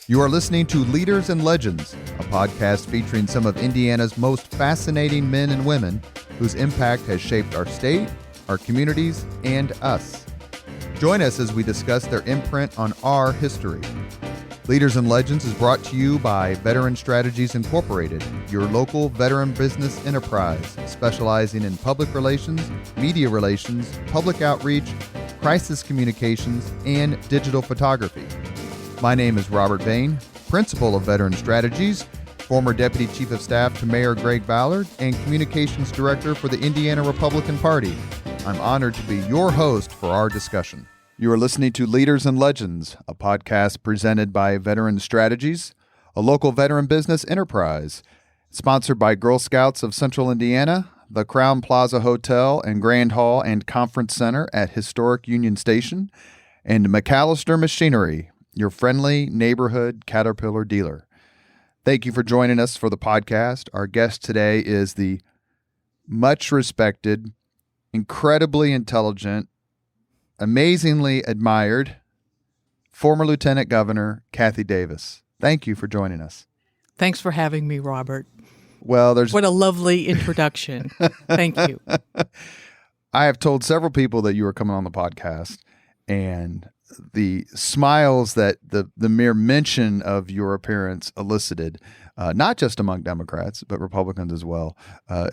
You are listening to Leaders and Legends, a podcast featuring some of Indiana's most fascinating men and women whose impact has shaped our state, our communities, and us. Join us as we discuss their imprint on our history. Leaders and Legends is brought to you by Veteran Strategies Incorporated, your local veteran business enterprise specializing in public relations, media relations, public outreach, crisis communications, and digital photography. My name is Robert Vane, Principal of Veteran Strategies, former Deputy Chief of Staff to Mayor Greg Ballard, and Communications Director for the Indiana Republican Party. I'm honored to be your host for our discussion. You are listening to Leaders and Legends, a podcast presented by Veteran Strategies, a local veteran business enterprise, sponsored by Girl Scouts of Central Indiana, the Crowne Plaza Hotel and Grand Hall and Conference Center at historic Union Station, and MacAllister Machinery, your friendly neighborhood Caterpillar dealer. Thank you for joining us for the podcast. Our guest today is the much respected, incredibly intelligent, amazingly admired former Lieutenant Governor Kathy Davis. Thank you for joining us. Thanks for having me, Robert. Well, what a lovely introduction. Thank you. I have told several people that you were coming on the podcast, and the smiles that the mere mention of your appearance elicited, not just among Democrats, but Republicans as well,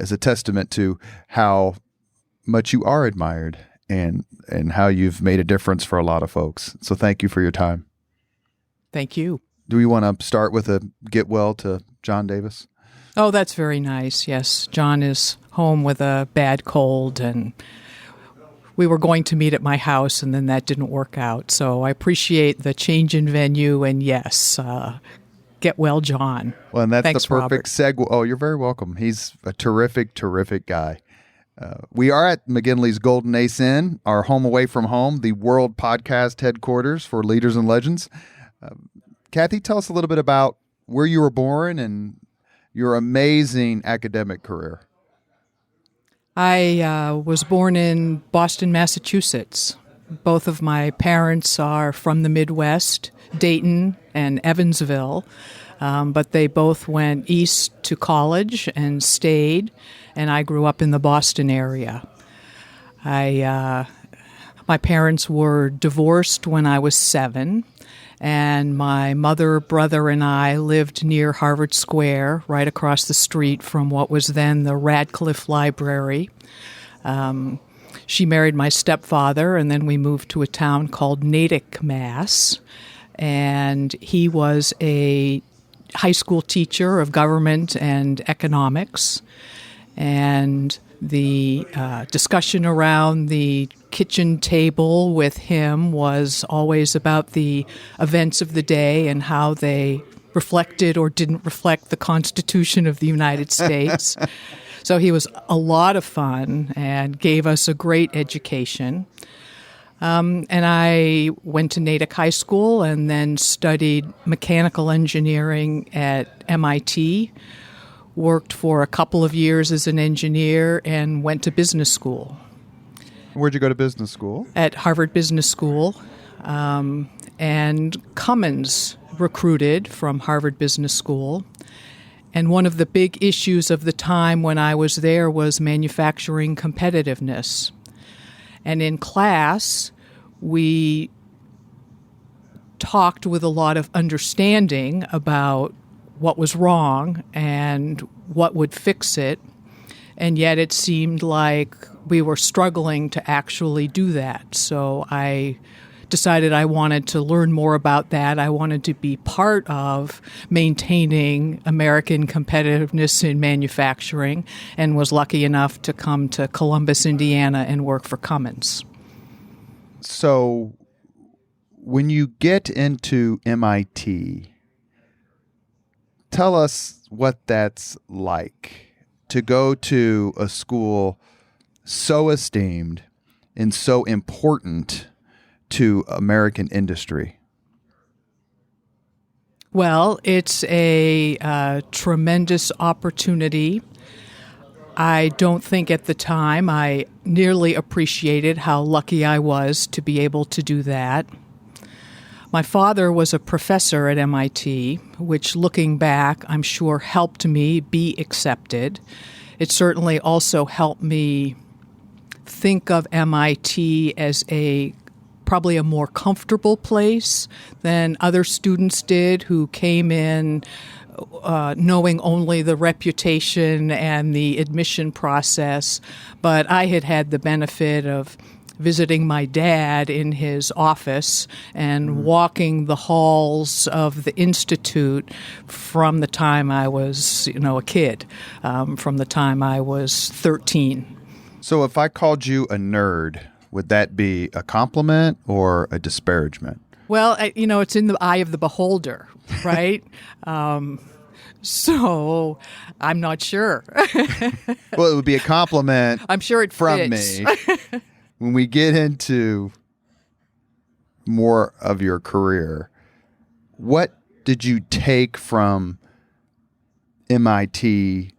is a testament to how much you are admired and how you've made a difference for a lot of folks. So thank you for your time. Thank you. Do we want to start with a get well to John Davis? Oh, that's very nice. Yes, John is home with a bad cold, and we were going to meet at my house, and then that didn't work out. So I appreciate the change in venue, and yes, get well, John. Well, and that's Thanks, the perfect segue. Oh, you're very welcome. He's a terrific, terrific guy. We are at McGinley's Golden Ace Inn, our home away from home, the world podcast headquarters for Leaders and Legends. Kathy, tell us a little bit about where you were born and your amazing academic career. I was born in Boston, Massachusetts. Both of my parents are from the Midwest, Dayton and Evansville, but they both went east to college and stayed, and I grew up in the Boston area. My parents were divorced when I was 7, and my mother, brother, and I lived near Harvard Square, right across the street from what was then the Radcliffe Library. She married my stepfather, and then we moved to a town called Natick, Mass., and he was a high school teacher of government and economics, and the discussion around the kitchen table with him was always about the events of the day and how they reflected or didn't reflect the Constitution of the United States. So he was a lot of fun and gave us a great education. And I went to Natick High School and then studied mechanical engineering at MIT, worked for a couple of years as an engineer, and went to business school. Where'd you go to business school? At Harvard Business School. And Cummins recruited from Harvard Business School. And one of the big issues of the time when I was there was manufacturing competitiveness. And in class, we talked with a lot of understanding about what was wrong and what would fix it. And yet it seemed like we were struggling to actually do that. So I decided I wanted to learn more about that. I wanted to be part of maintaining American competitiveness in manufacturing, and was lucky enough to come to Columbus, Indiana, and work for Cummins. So when you get into MIT, tell us what that's like to go to a school so esteemed and so important to American industry. Well, it's a tremendous opportunity. I don't think at the time I nearly appreciated how lucky I was to be able to do that. My father was a professor at MIT, which, looking back, I'm sure helped me be accepted. It certainly also helped me think of MIT as probably a more comfortable place than other students did who came in knowing only the reputation and the admission process. But I had the benefit of visiting my dad in his office and walking the halls of the Institute from the time I was, a kid, from the time I was 13. So if I called you a nerd, would that be a compliment or a disparagement? Well, it's in the eye of the beholder, right? So I'm not sure. Well, it would be a compliment. I'm sure it from fits. Me. When we get into more of your career, what did you take from MIT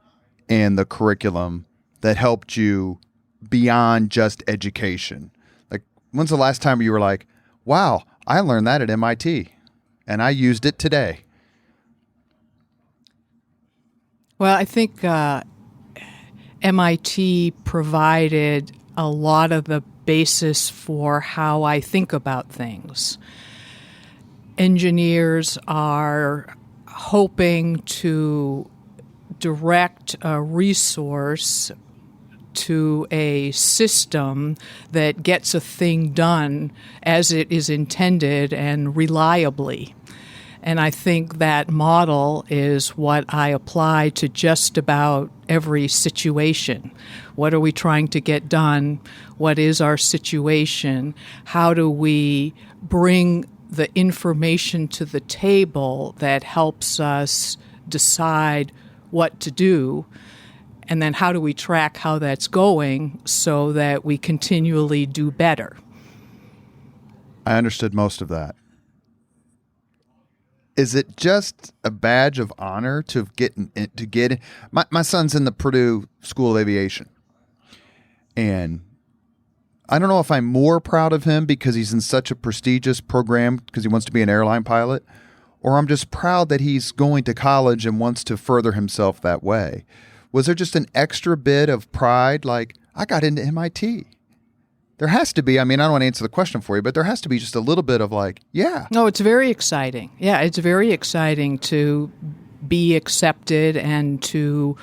and the curriculum that helped you beyond just education? Like, when's the last time you were like, wow, I learned that at MIT and I used it today? Well, I think MIT provided a lot of the basis for how I think about things. Engineers are hoping to direct a resource to a system that gets a thing done as it is intended and reliably. And I think that model is what I apply to just about every situation. What are we trying to get done? What is our situation? How do we bring the information to the table that helps us decide what to do? And then how do we track how that's going so that we continually do better? I understood most of that. Is it just a badge of honor to get in? My son's in the Purdue School of Aviation, and I don't know if I'm more proud of him because he's in such a prestigious program because he wants to be an airline pilot, or I'm just proud that he's going to college and wants to further himself that way. Was there just an extra bit of pride, like, I got into MIT? There has to be. I mean, I don't want to answer the question for you, but there has to be just a little bit of like, yeah. No, it's very exciting. Yeah, it's very exciting to be accepted and to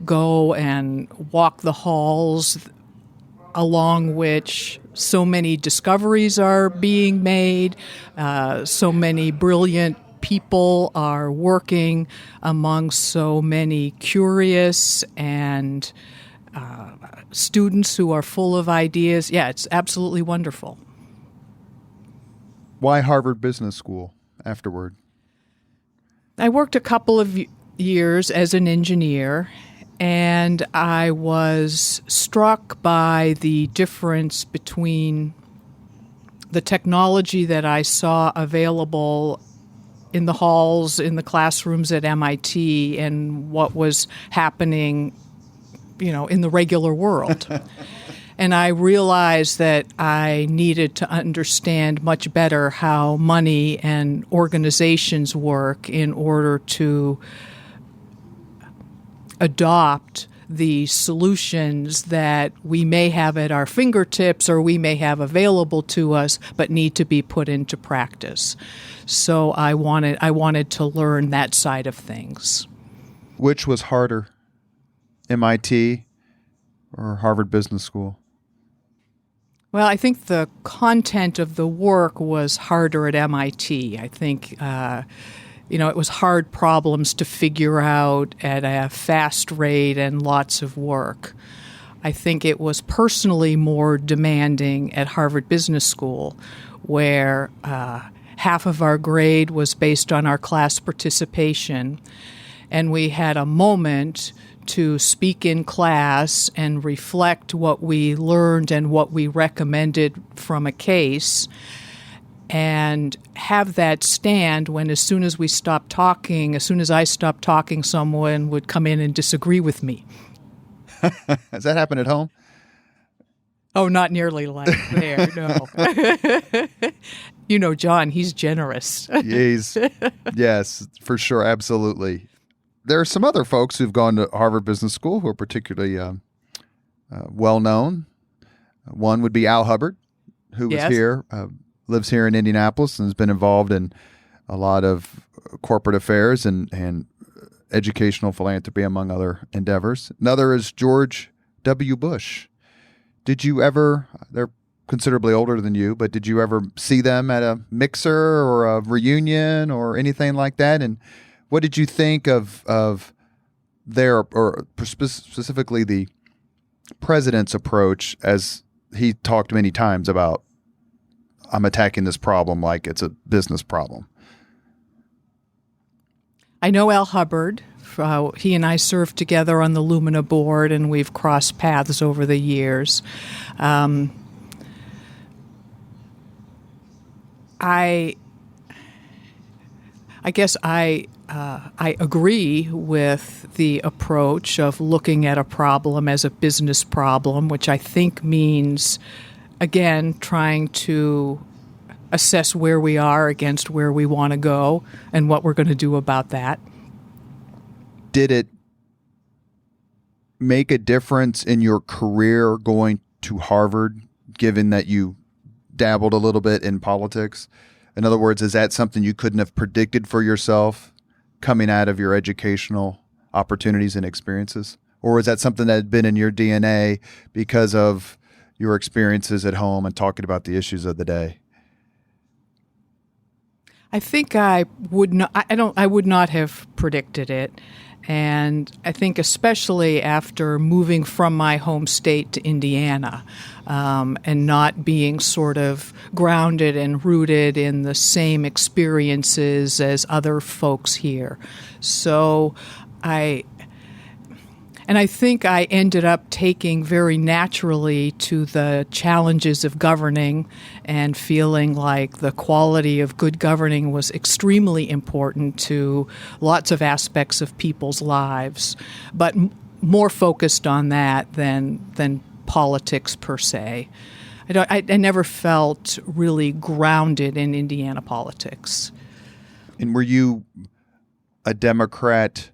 go and walk the halls along which so many discoveries are being made, so many brilliant people are working among so many curious and students who are full of ideas. Yeah, it's absolutely wonderful. Why Harvard Business School afterward? I worked a couple of years as an engineer, and I was struck by the difference between the technology that I saw available in the halls, in the classrooms at MIT, and what was happening in the regular world. And I realized that I needed to understand much better how money and organizations work in order to adopt the solutions that we may have at our fingertips or we may have available to us but need to be put into practice. So I wanted to learn that side of things. Which was harder, MIT or Harvard Business School? Well, I think the content of the work was harder at MIT. I think, it was hard problems to figure out at a fast rate and lots of work. I think it was personally more demanding at Harvard Business School, where half of our grade was based on our class participation, and we had a moment to speak in class and reflect what we learned and what we recommended from a case, and have that stand when as soon as I stopped talking, someone would come in and disagree with me. Has that happened at home? Oh, not nearly like there, no. You know, John, he's generous. Yes, for sure. Absolutely. There are some other folks who've gone to Harvard Business School who are particularly well known. One would be Al Hubbard, who was here, lives here in Indianapolis, and has been involved in a lot of corporate affairs and educational philanthropy, among other endeavors. Another is George W. Bush. Did you ever, they're considerably older than you, but did you ever see them at a mixer or a reunion or anything like that? And what did you think of their, or specifically the president's approach, as he talked many times about, I'm attacking this problem like it's a business problem? I know Al Hubbard. He and I served together on the Lumina board, and we've crossed paths over the years. I guess I agree with the approach of looking at a problem as a business problem, which I think means, again, trying to assess where we are against where we want to go and what we're going to do about that. Did it make a difference in your career going to Harvard, given that you dabbled a little bit in politics? In other words, is that something you couldn't have predicted for yourself coming out of your educational opportunities and experiences? Or is that something that had been in your DNA because of your experiences at home and talking about the issues of the day? I think I would not have predicted it. And I think especially after moving from my home state to Indiana, and not being sort of grounded and rooted in the same experiences as other folks here. So I think I ended up taking very naturally to the challenges of governing and feeling like the quality of good governing was extremely important to lots of aspects of people's lives, but more focused on that than politics per se. I never felt really grounded in Indiana politics. And were you a Democrat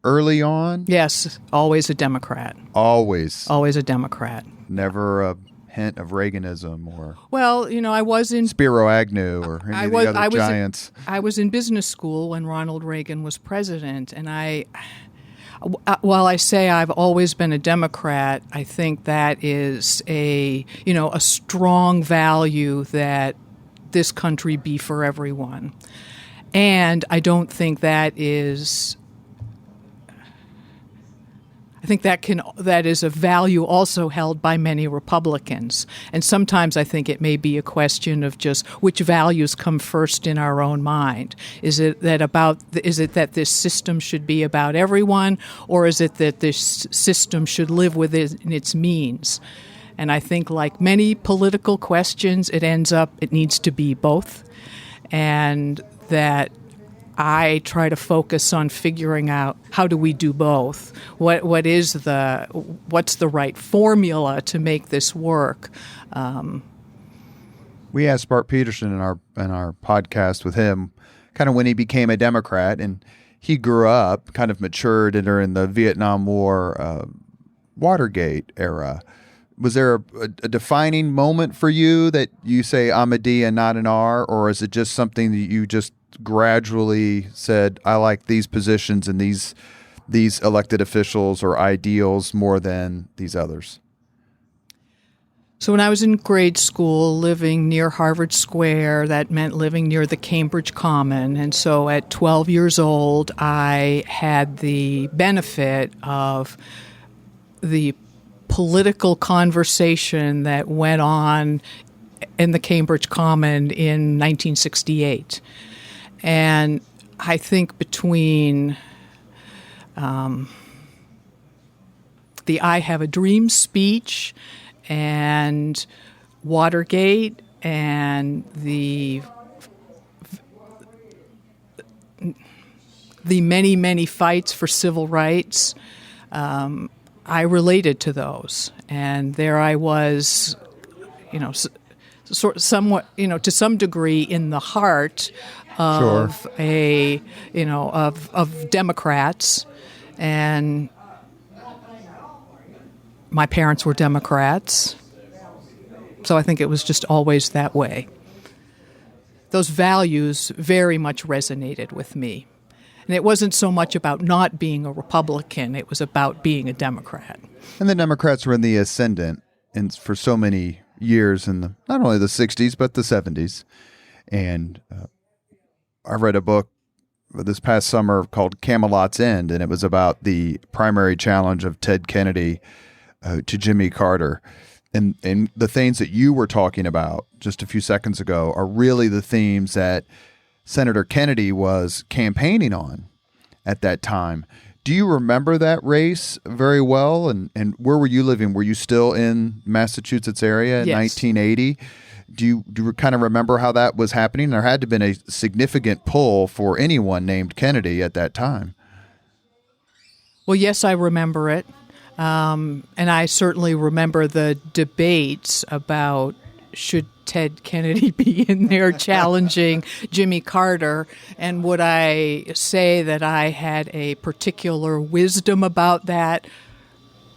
early on? Yes, always a Democrat. Always a Democrat. Never a hint of Reaganism or I was in Spiro Agnew or any of the other giants. I was in business school when Ronald Reagan was president, and while I say I've always been a Democrat, I think that is a strong value that this country be for everyone. And I don't think that is. I think that is a value also held by many Republicans. And sometimes I think it may be a question of just which values come first in our own mind. Is it that this system should be about everyone, or is it that this system should live within its means? And I think, like many political questions, it needs to be both. And that I try to focus on figuring out how do we do both. What's the right formula to make this work? We asked Bart Peterson in our podcast with him, kind of when he became a Democrat, and he grew up, kind of matured during the Vietnam War, Watergate era. Was there a defining moment for you that you say I'm a D and not an R, or is it just something that you just gradually said, I like these positions and these elected officials or ideals more than these others? So when I was in grade school, living near Harvard Square, that meant living near the Cambridge Common. And so at 12 years old, I had the benefit of the political conversation that went on in the Cambridge Common in 1968. And I think between the I Have a Dream speech and Watergate and the many, many fights for civil rights, I related to those. And there I was, somewhat, to some degree, in the heart of of Democrats, and my parents were Democrats, so I think it was just always that way. Those values very much resonated with me. And it wasn't so much about not being a Republican, it was about being a Democrat. And the Democrats were in the ascendant for so many years in not only the 60s, but the 70s. And I read a book this past summer called Camelot's End, and it was about the primary challenge of Ted Kennedy to Jimmy Carter. And the things that you were talking about just a few seconds ago are really the themes that Senator Kennedy was campaigning on at that time. Do you remember that race very well? And where were you living? Were you still in Massachusetts area in 1980? Do you kind of remember how that was happening? There had to have been a significant pull for anyone named Kennedy at that time. Well, yes, I remember it. And I certainly remember the debates about should Ted Kennedy be in there challenging Jimmy Carter, and would I say that I had a particular wisdom about that?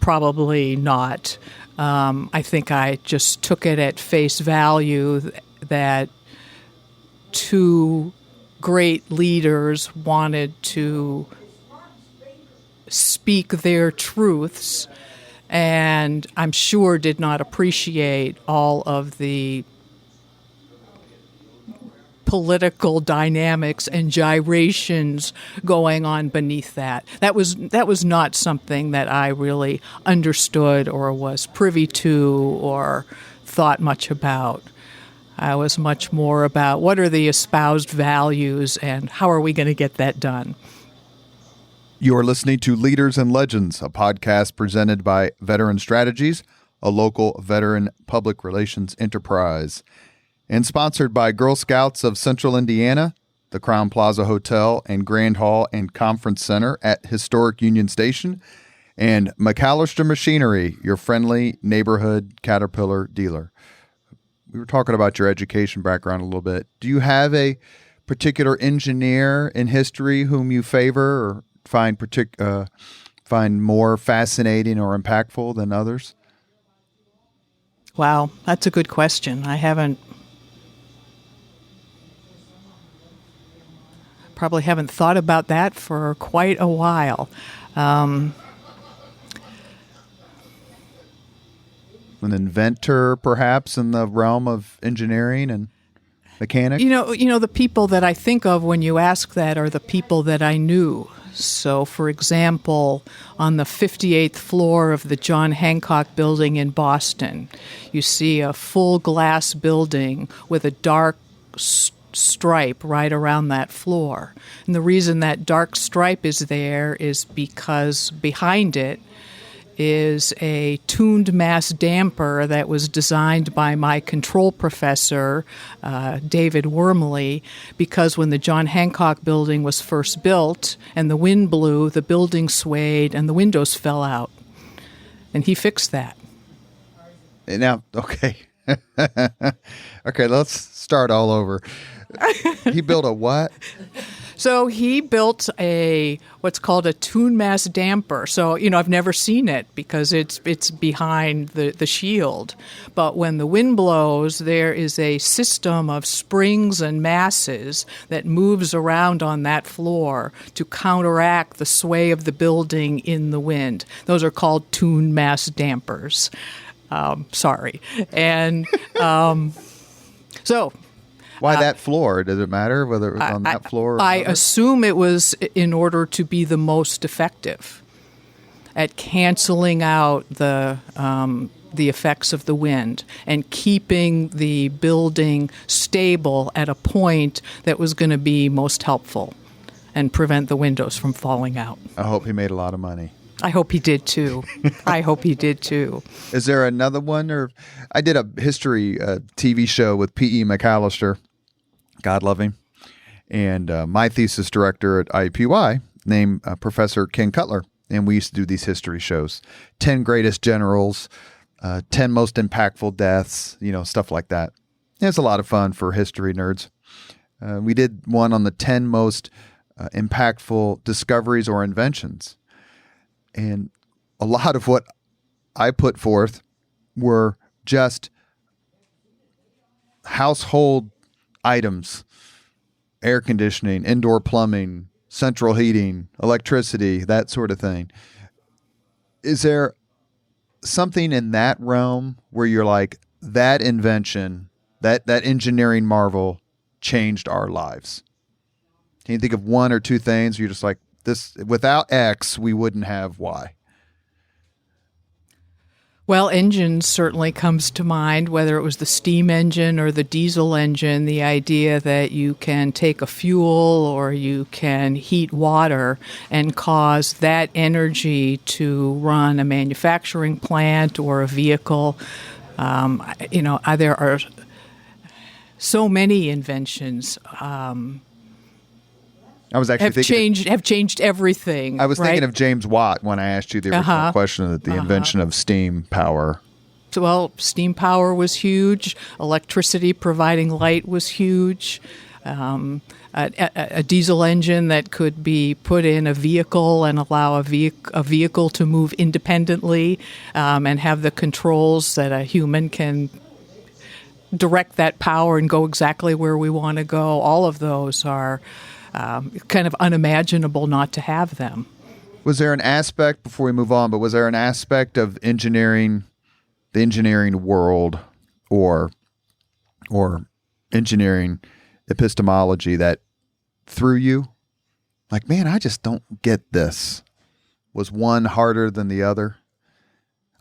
Probably not. I think I just took it at face value that two great leaders wanted to speak their truths, and I'm sure did not appreciate all of the political dynamics and gyrations going on beneath that. That was not something that I really understood or was privy to or thought much about. I was much more about what are the espoused values and how are we going to get that done. You are listening to Leaders and Legends, a podcast presented by Veteran Strategies, a local veteran public relations enterprise, and sponsored by Girl Scouts of Central Indiana, the Crowne Plaza Hotel and Grand Hall and Conference Center at Historic Union Station, and MacAllister Machinery, your friendly neighborhood Caterpillar dealer. We were talking about your education background a little bit. Do you have a particular engineer in history whom you favor or find more fascinating or impactful than others? Wow, that's a good question. I probably haven't thought about that for quite a while. An inventor, perhaps, in the realm of engineering and mechanics? You know, the people that I think of when you ask that are the people that I knew. So, for example, on the 58th floor of the John Hancock building in Boston, you see a full glass building with a dark stripe right around that floor. And the reason that dark stripe is there is because behind it is a tuned mass damper that was designed by my control professor, David Wormley, because when the John Hancock building was first built and the wind blew, the building swayed and the windows fell out. And he fixed that. Now, okay. Okay, let's start all over. He built a what? So he built what's called a tuned mass damper. So, I've never seen it because it's behind the shield. But when the wind blows, there is a system of springs and masses that moves around on that floor to counteract the sway of the building in the wind. Those are called tuned mass dampers. Sorry. And so... Why that floor? Does it matter whether it was on that floor? I assume it was in order to be the most effective at canceling out the effects of the wind and keeping the building stable at a point that was going to be most helpful and prevent the windows from falling out. I hope he made a lot of money. I hope he did too. Is there another one? Or I did a history TV show with P.E. MacAllister. God love him. And my thesis director at IUPUI named Professor Ken Cutler. And we used to do these history shows. 10 greatest generals, 10 most impactful deaths, stuff like that. It's a lot of fun for history nerds. We did one on the 10 most impactful discoveries or inventions. And a lot of what I put forth were just household items, air conditioning, indoor plumbing, central heating, electricity, that sort of thing. Is there something in that realm where you're like, that invention, that engineering marvel changed our lives? Can you think of one or two things where you're just like, this, without X, we wouldn't have Y? Well, engines certainly comes to mind, whether it was the steam engine or the diesel engine, the idea that you can take a fuel or you can heat water and cause that energy to run a manufacturing plant or a vehicle. There are so many inventions. I was actually have changed everything. I was right? thinking of James Watt when I asked you the original question, that the invention of steam power. Well, steam power was huge. Electricity providing light was huge. A diesel engine that could be put in a vehicle and allow a vehicle to move independently and have the controls that a human can direct that power and go exactly where we want to go. All of those are kind of unimaginable not to have them. Was there an aspect, before we move on, but was there an aspect of engineering, the engineering world, or engineering epistemology that threw you? Like, man, I just don't get this. Was one harder than the other?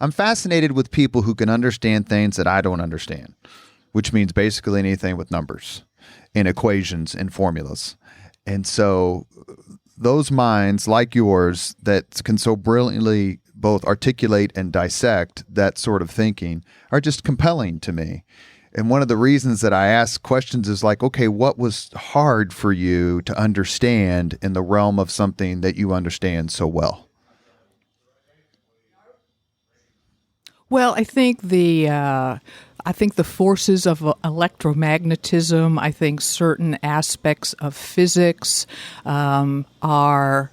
I'm fascinated with people who can understand things that I don't understand, which means basically anything with numbers and equations and formulas. And so those minds like yours that can so brilliantly both articulate and dissect that sort of thinking are just compelling to me. And one of the reasons that I ask questions is like, okay, what was hard for you to understand in the realm of something that you understand so well? Well, I think the forces of electromagnetism, I think certain aspects of physics are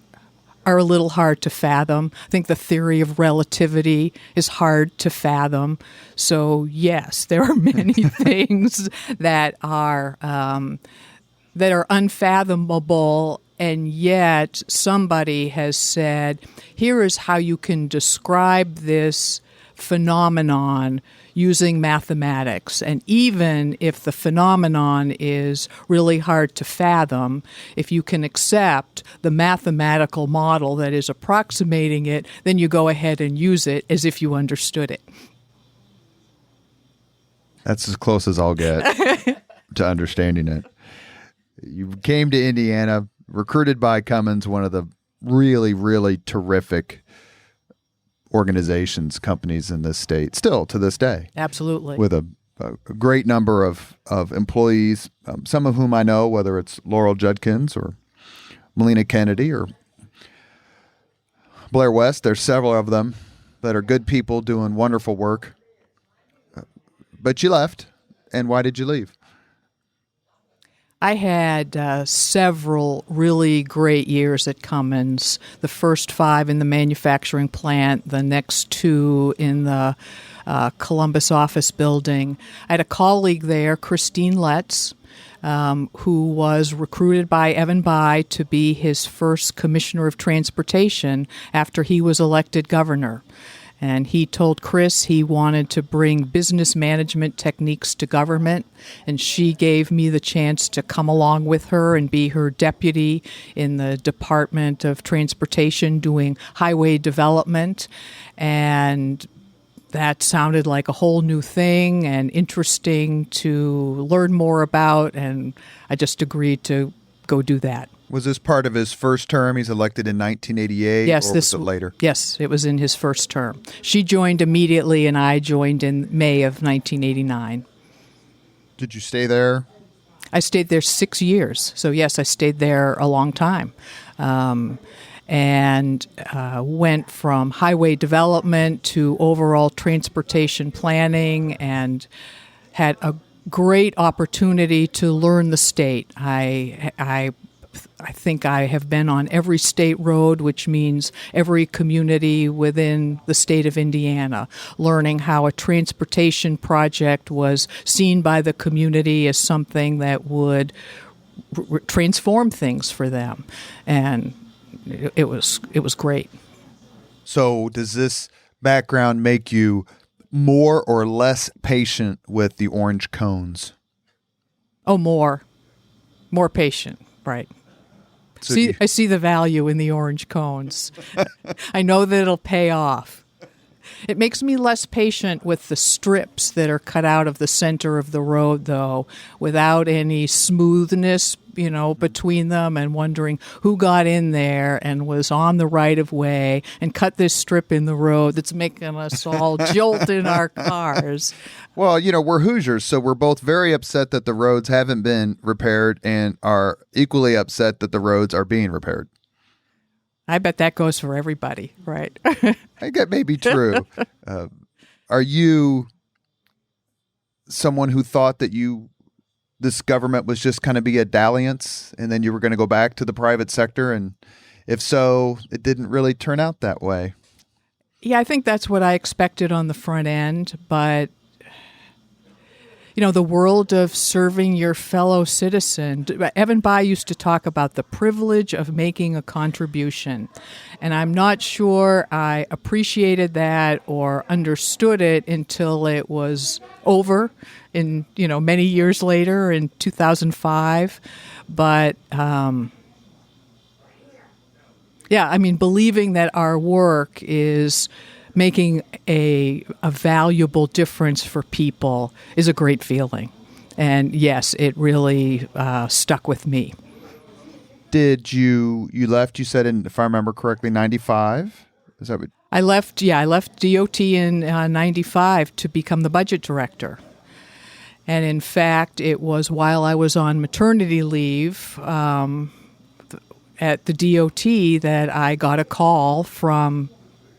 a little hard to fathom. I think the theory of relativity is hard to fathom. So yes, there are many things that are unfathomable, and yet somebody has said, here is how you can describe this phenomenon using mathematics. And even if the phenomenon is really hard to fathom, if you can accept the mathematical model that is approximating it, then you go ahead and use it as if you understood it. That's as close as I'll get to understanding it. You came to Indiana, recruited by Cummins, one of the really, really terrific organizations, companies in this state, still to this day. Absolutely. With a great number of employees, some of whom I know, whether it's Laurel Judkins or Melina Kennedy or Blair West. There's several of them that are good people doing wonderful work. But you left, and why did you leave? I had several really great years at Cummins. The first 5 in the manufacturing plant, the next 2 in the Columbus office building. I had a colleague there, Christine Letts, who was recruited by Evan Bayh to be his first commissioner of transportation after he was elected governor. And he told Chris he wanted to bring business management techniques to government, and she gave me the chance to come along with her and be her deputy in the Department of Transportation doing highway development. And that sounded like a whole new thing and interesting to learn more about, and I just agreed to go do that. Was this part of his first term? He's elected in 1988, yes, or was it later? Yes, it was in his first term. She joined immediately, and I joined in May of 1989. Did you stay there? I stayed there 6 years. So, yes, I stayed there a long time. And went from highway development to overall transportation planning, and had a great opportunity to learn the state. I think I have been on every state road, which means every community within the state of Indiana, learning how a transportation project was seen by the community as something that would transform things for them. And it was great. So does this background make you more or less patient with the orange cones? Oh, more patient, right. So I see the value in the orange cones. I know that it'll pay off. It makes me less patient with the strips that are cut out of the center of the road, though, without any smoothness, between them, and wondering who got in there and was on the right of way and cut this strip in the road that's making us all jolt in our cars. Well, we're Hoosiers, so we're both very upset that the roads haven't been repaired and are equally upset that the roads are being repaired. I bet that goes for everybody, right? I think that may be true. Are you someone who thought that this government was just kind of be a dalliance and then you were going to go back to the private sector? And if so, it didn't really turn out that way. Yeah, I think that's what I expected on the front end, but the world of serving your fellow citizen. Evan Bayh used to talk about the privilege of making a contribution. And I'm not sure I appreciated that or understood it until it was over in, many years later in 2005. But, believing that our work is making a valuable difference for people is a great feeling. And yes, it really stuck with me. Did you left, you said, if I remember correctly, 95? Is that what? I left DOT in 95 to become the budget director. And in fact, it was while I was on maternity leave at the DOT that I got a call from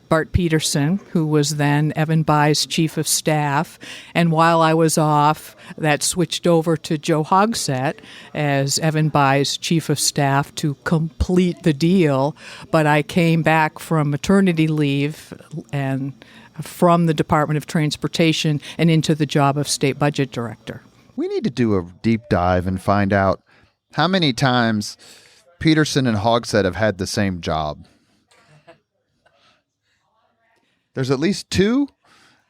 Bart Peterson, who was then Evan Bayh's chief of staff. And while I was off, that switched over to Joe Hogsett as Evan Bayh's chief of staff to complete the deal. But I came back from maternity leave and from the Department of Transportation and into the job of state budget director. We need to do a deep dive and find out how many times Peterson and Hogsett have had the same job. There's at least two?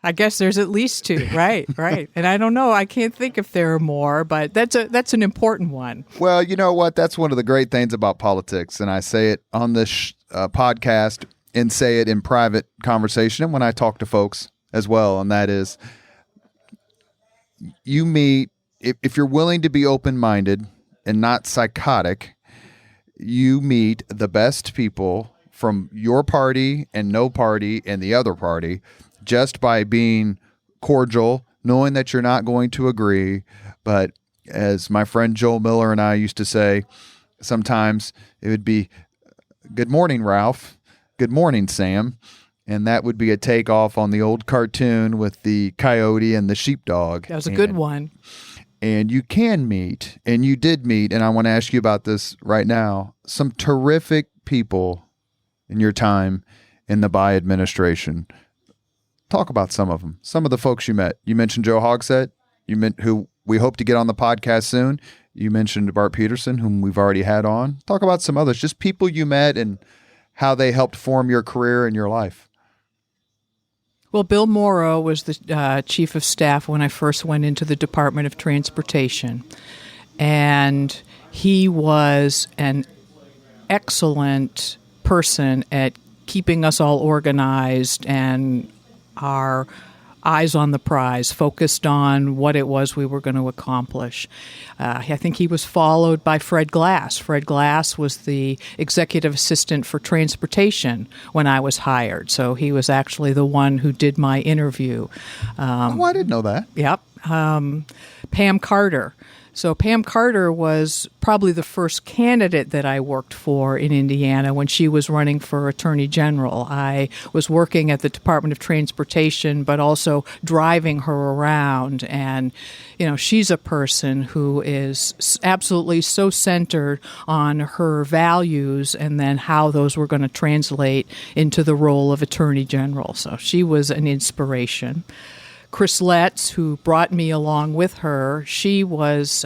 I guess there's at least two, right. And I don't know, I can't think if there are more, but that's an important one. Well, you know what? That's one of the great things about politics, and I say it on this podcast and say it in private conversation and when I talk to folks as well, and that is you meet, if you're willing to be open-minded and not psychotic, you meet the best people from your party and no party and the other party just by being cordial, knowing that you're not going to agree. But as my friend Joel Miller and I used to say, sometimes it would be, "Good morning, Ralph. Good morning, Sam." And that would be a takeoff on the old cartoon with the coyote and the sheepdog. That was a good one. And you can meet, and you did meet, and I want to ask you about this right now, some terrific people in your time in the Bayh administration. Talk about some of them, some of the folks you met. You mentioned Joe Hogsett, who we hope to get on the podcast soon. You mentioned Bart Peterson, whom we've already had on. Talk about some others, just people you met and how they helped form your career and your life. Well, Bill Morrow was the chief of staff when I first went into the Department of Transportation. And he was an excellent person at keeping us all organized and our eyes on the prize, focused on what it was we were going to accomplish. I think he was followed by Fred Glass. Fred Glass was the executive assistant for transportation when I was hired, so he was actually the one who did my interview. I didn't know that. Yep. Pam Carter So Pam Carter was probably the first candidate that I worked for in Indiana when she was running for Attorney General. I was working at the Department of Transportation, but also driving her around. And, she's a person who is absolutely so centered on her values and then how those were going to translate into the role of Attorney General. So she was an inspiration. Chris Letts, who brought me along with her, she was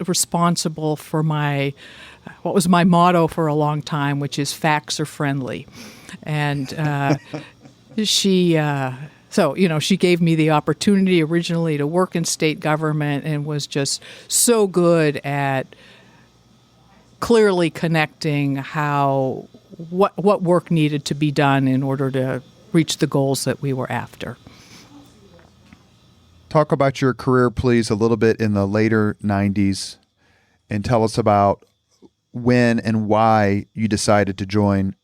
responsible for what was my motto for a long time, which is facts are friendly. And she gave me the opportunity originally to work in state government and was just so good at clearly connecting what work needed to be done in order to reach the goals that we were after. Talk about your career, please, a little bit in the later 90s, and tell us about when and why you decided to join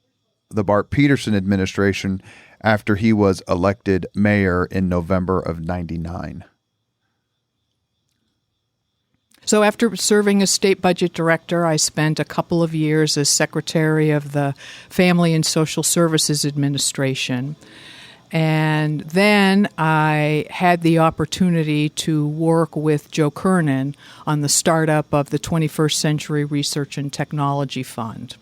the Bart Peterson administration after he was elected mayor in November of 99. So after serving as state budget director, I spent a couple of years as secretary of the Family and Social Services Administration. And then I had the opportunity to work with Joe Kernan on the startup of the 21st Century Research and Technology Fund.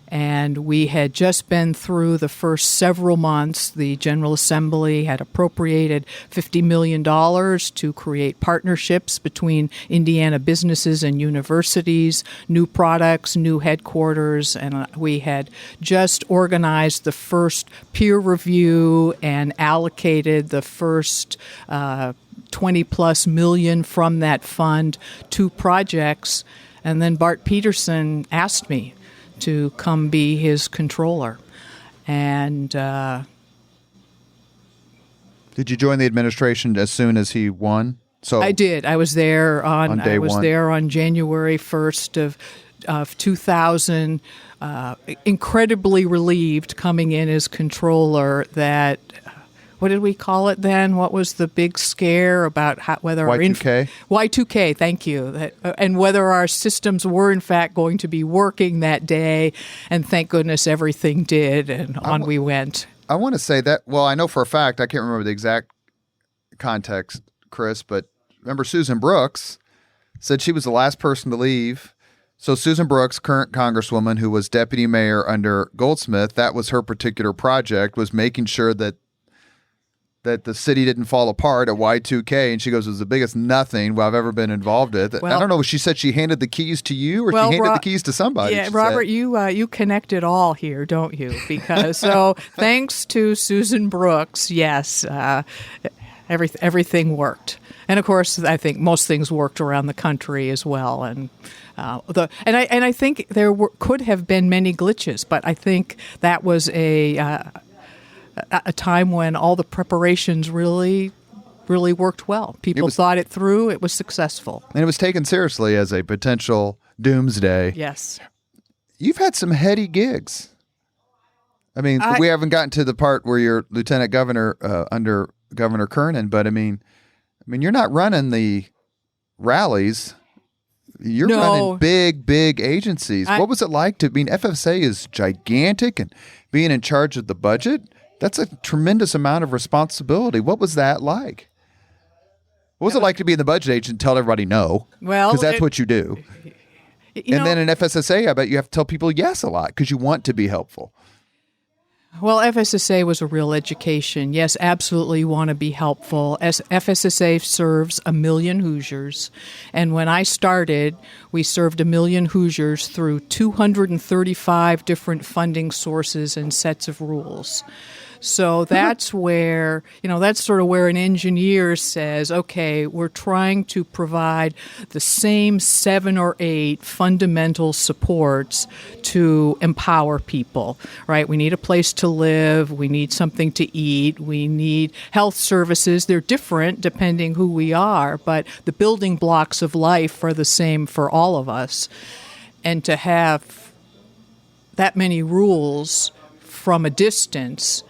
And we had just been through the first several months. The General Assembly had appropriated $50 million to create partnerships between Indiana businesses and universities, new products, new headquarters, and we had just organized the first peer review and allocated the first 20-plus million from that fund to projects. And then Bart Peterson asked me to come be his controller. And did you join the administration as soon as he won? So I did. I was there on day one. There on January 1st of 2000. Incredibly relieved coming in as controller that. What did we call it then? What was the big scare about whether Y2K? Y2K, thank you. And whether our systems were in fact going to be working that day. And thank goodness everything did, and we went. I want to say that, well, I know for a fact, I can't remember the exact context, Chris, but remember Susan Brooks said she was the last person to leave. So Susan Brooks, current congresswoman who was deputy mayor under Goldsmith, that was her particular project, was making sure that the city didn't fall apart at Y2K, and she goes, it was the biggest nothing I've ever been involved with. Well, I don't know, she said she handed the keys to you, or she handed the keys to somebody. Yeah, Robert, you connect it all here, don't you? Because so thanks to Susan Brooks, yes, everything worked. And of course, I think most things worked around the country as well. And I think there could have been many glitches, but I think that was a time when all the preparations really worked well. People thought it through. It was successful. And it was taken seriously as a potential doomsday. Yes. You've had some heady gigs. I mean, we haven't gotten to the part where you're lieutenant governor under Governor Kernan, but I mean, you're not running the rallies. You're running big agencies. What was it like FFSA is gigantic, and being in charge of the budget, that's a tremendous amount of responsibility. What was that like? What was it like to be in the budget agent and tell everybody no? Well, because that's what you do. And then in FSSA, I bet you have to tell people yes a lot because you want to be helpful. Well, FSSA was a real education. Yes, absolutely, you want to be helpful. FSSA serves 1 million Hoosiers. And when I started, we served 1 million Hoosiers through 235 different funding sources and sets of rules. So that's where, that's sort of where an engineer says, okay, we're trying to provide the same 7 or 8 fundamental supports to empower people, right? We need a place to live. We need something to eat. We need health services. They're different depending who we are, but the building blocks of life are the same for all of us. And to have that many rules from a distance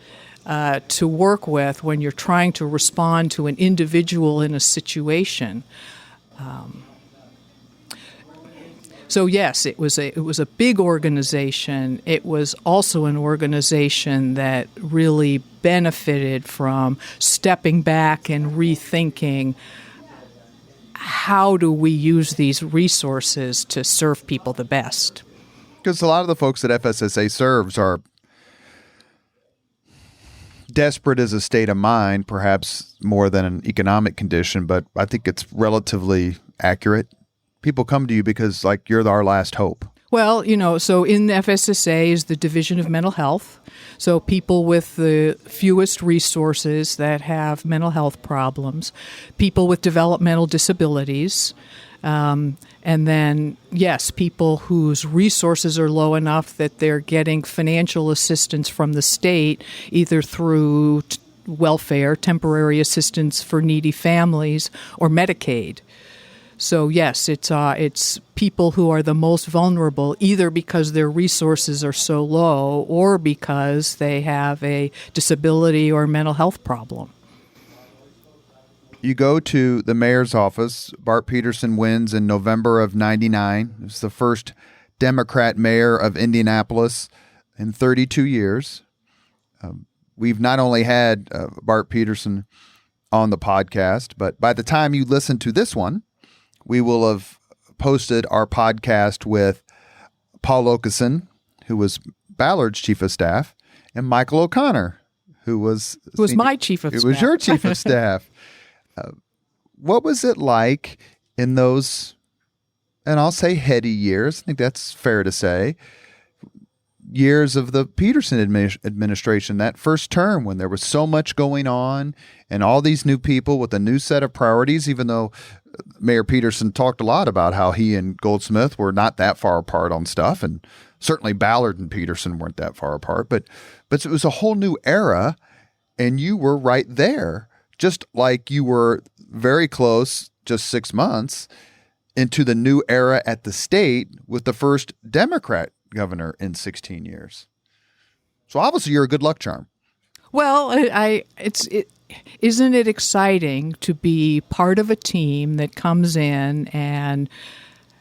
to work with when you're trying to respond to an individual in a situation, So yes, it was a big organization. It was also an organization that really benefited from stepping back and rethinking how do we use these resources to serve people the best. Because a lot of the folks that FSSA serves are desperate as a state of mind, perhaps more than an economic condition, but I think it's relatively accurate. People come to you because, like, you're our last hope. Well, so in the FSSA is the Division of Mental Health. So people with the fewest resources that have mental health problems, people with developmental disabilities, and then, yes, people whose resources are low enough that they're getting financial assistance from the state, either through welfare, temporary assistance for needy families, or Medicaid. So yes, it's people who are the most vulnerable, either because their resources are so low or because they have a disability or mental health problem. You go to the mayor's office. Bart Peterson wins in November of '99. It's the first Democrat mayor of Indianapolis in 32 years. We've not only had Bart Peterson on the podcast, but by the time you listen to this one, we will have posted our podcast with Paul Okeson, who was Ballard's chief of staff, and Michael O'Connor, who was my chief of staff. It was your chief of staff. What was it like in those, and I'll say heady years, I think that's fair to say, years of the Peterson administration, that first term when there was so much going on and all these new people with a new set of priorities, even though Mayor Peterson talked a lot about how he and Goldsmith were not that far apart on stuff, and certainly Ballard and Peterson weren't that far apart, but it was a whole new era, and you were right there, just like you were very close, just 6 months, into the new era at the state with the first Democrat governor in 16 years. So obviously you're a good luck charm. Well, isn't it exciting to be part of a team that comes in and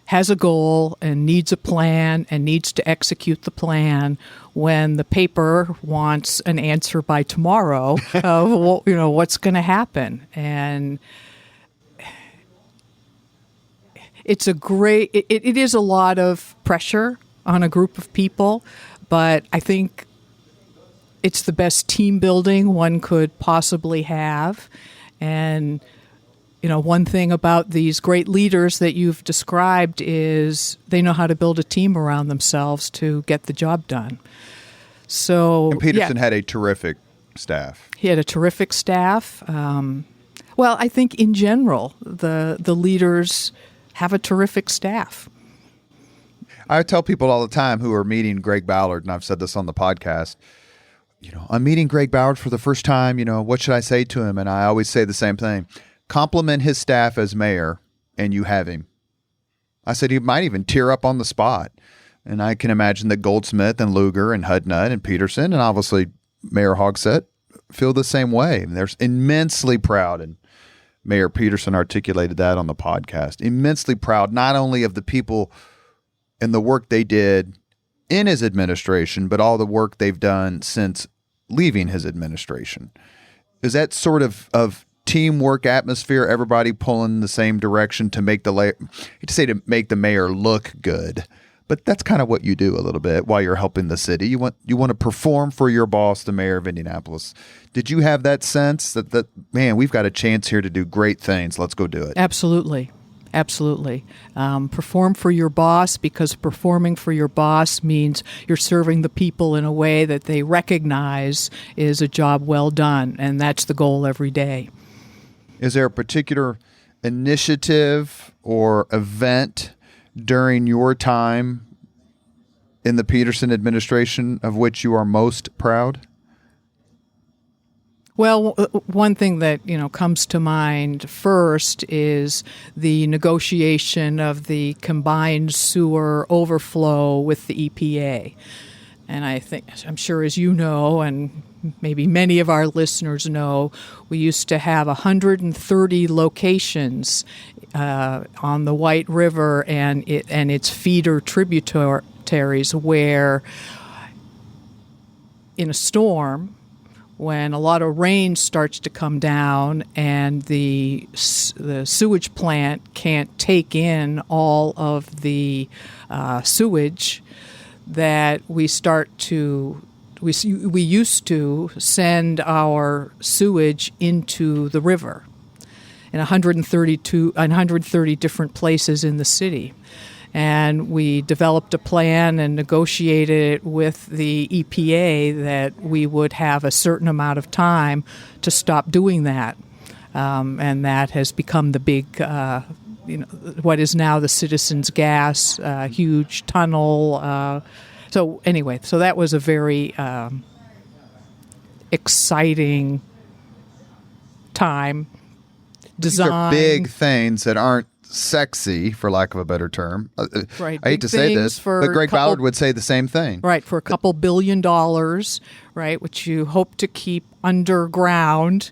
has a goal and needs a plan and needs to execute the plan when the paper wants an answer by tomorrow of what's going to happen? And it is a lot of pressure on a group of people, but I think it's the best team building one could possibly have. And, one thing about these great leaders that you've described is they know how to build a team around themselves to get the job done. So, and Peterson had a terrific staff. He had a terrific staff. Well, I think in general, the leaders have a terrific staff. I tell people all the time who are meeting Greg Ballard, and I've said this on the podcast, I'm meeting Greg Ballard for the first time, what should I say to him? And I always say the same thing. Compliment his staff as mayor, and you have him. I said he might even tear up on the spot. And I can imagine that Goldsmith and Lugar and Hudnut and Peterson and obviously Mayor Hogsett feel the same way. And they're immensely proud, and Mayor Peterson articulated that on the podcast, immensely proud not only of the people and the work they did in his administration, but all the work they've done since leaving his administration. Is that sort of teamwork atmosphere, everybody pulling the same direction to make to make the mayor look good? But that's kind of what you do a little bit while you're helping the city. You want to perform for your boss, the mayor of Indianapolis. Did you have that sense that man, we've got a chance here to do great things. Let's go do it. Absolutely. Perform for your boss, because performing for your boss means you're serving the people in a way that they recognize is a job well done, and that's the goal every day. Is there a particular initiative or event during your time in the Peterson administration of which you are most proud? Well, one thing that comes to mind first is the negotiation of the combined sewer overflow with the EPA. And I'm sure as you know, and maybe many of our listeners know, we used to have 130 locations on the White River and its feeder tributaries, where in a storm, when a lot of rain starts to come down and the sewage plant can't take in all of the sewage, that we used to send our sewage into the river in 130 different places in the city. And we developed a plan and negotiated it with the EPA that we would have a certain amount of time to stop doing that. And that has become the big, what is now the Citizens Gas, huge tunnel. So that was a very exciting time. Design. These are big things that aren't sexy, for lack of a better term. Right. I hate to say this, but Greg Ballard would say the same thing. Right, for a couple $1 billion, right, which you hope to keep underground.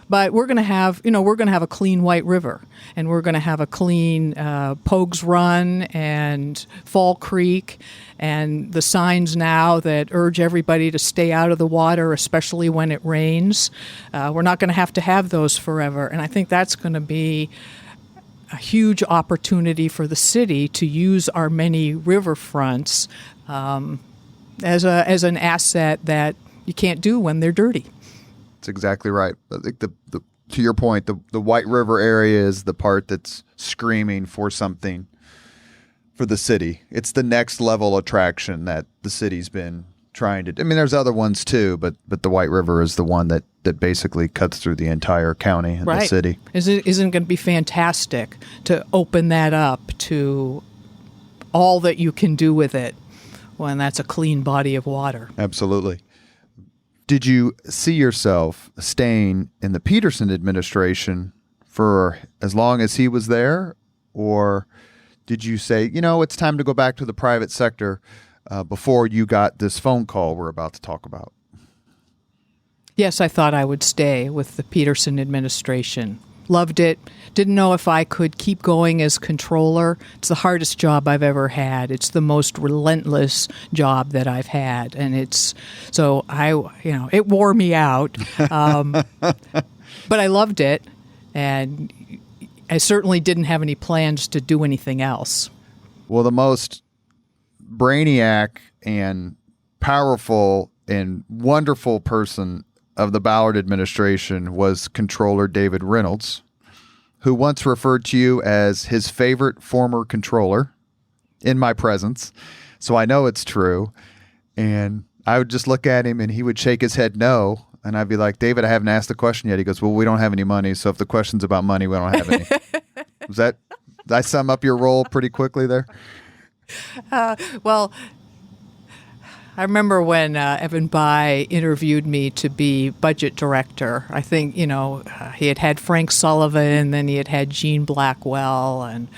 But we're going to have, a clean White River, and we're going to have a clean Pogues Run and Fall Creek, and the signs now that urge everybody to stay out of the water, especially when it rains. We're not going to have those forever, and I think that's going to be a huge opportunity for the city to use our many riverfronts as an asset that you can't do when they're dirty. That's exactly right. I think to your point, the White River area is the part that's screaming for something for the city. It's the next level attraction that the city's been trying to. I mean, there's other ones too, but the White River is the one that basically cuts through the entire county and the city. Isn't it going to be fantastic to open that up to all that you can do with it when that's a clean body of water? Absolutely. Did you see yourself staying in the Peterson administration for as long as he was there? Or did you say, it's time to go back to the private sector before you got this phone call we're about to talk about? Yes, I thought I would stay with the Peterson administration. Loved it. Didn't know if I could keep going as controller. It's the hardest job I've ever had. It's the most relentless job that I've had, and it wore me out. But I loved it, and I certainly didn't have any plans to do anything else. Well, the most brainiac and powerful and wonderful person of the Ballard administration was Controller David Reynolds, who once referred to you as his favorite former controller in my presence. So I know it's true. And I would just look at him and he would shake his head no. And I'd be like, David, I haven't asked the question yet. He goes, well, we don't have any money. So if the question's about money, we don't have any. Did I sum up your role pretty quickly there? Well, I remember when Evan Bayh interviewed me to be budget director. I think, he had Frank Sullivan, then he had Gene Blackwell, and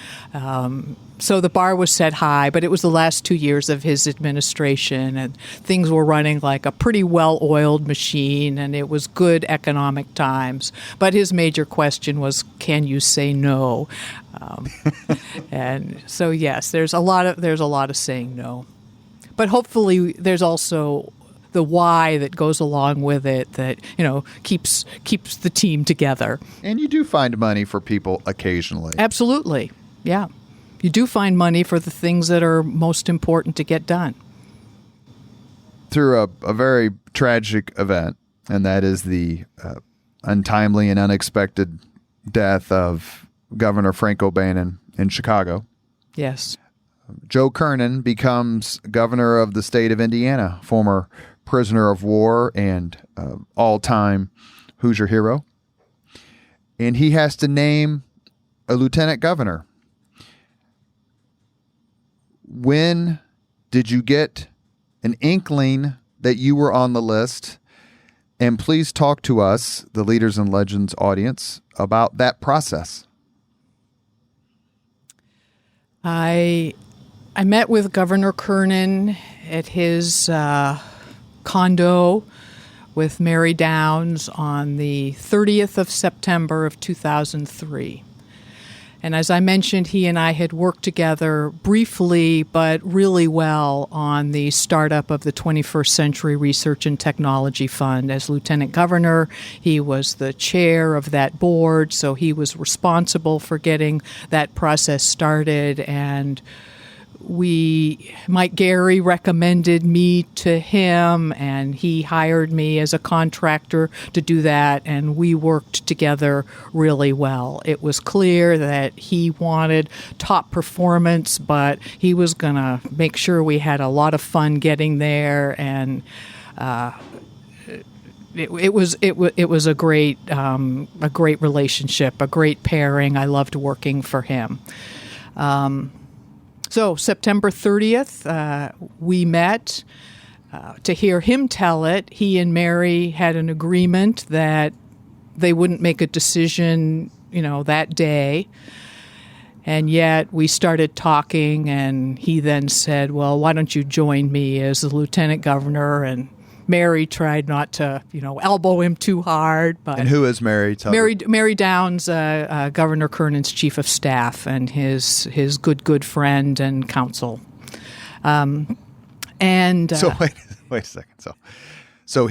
so the bar was set high, but it was the last 2 years of his administration, and things were running like a pretty well-oiled machine, and it was good economic times. But his major question was, can you say no? And so, yes, there's a lot of saying no. But hopefully there's also the why that goes along with it that, keeps the team together. And you do find money for people occasionally. Absolutely. Yeah. You do find money for the things that are most important to get done. Through a very tragic event, and that is the untimely and unexpected death of Governor Frank O'Bannon in Chicago. Yes. Joe Kernan becomes governor of the state of Indiana, former prisoner of war and all-time Hoosier hero. And he has to name a lieutenant governor. When did you get an inkling that you were on the list? And please talk to us, the Leaders and Legends audience, about that process. I met with Governor Kernan at his condo with Mary Downs on the 30th of September of 2003. And as I mentioned, he and I had worked together briefly, but really well on the startup of the 21st Century Research and Technology Fund. As lieutenant governor, he was the chair of that board, so he was responsible for getting that process started. And Mike Gary recommended me to him, and he hired me as a contractor to do that, and we worked together really well. It was clear that he wanted top performance, but he was going to make sure we had a lot of fun getting there, and it was a great relationship, a great pairing. I loved working for him. So September 30th, we met to hear him tell it. He and Mary had an agreement that they wouldn't make a decision, that day. And yet we started talking, and he then said, well, why don't you join me as the lieutenant governor? And Mary tried not to, elbow him too hard. But and who is Mary? Mary Downs, Governor Kernan's chief of staff, and his good friend and counsel. So wait a second. So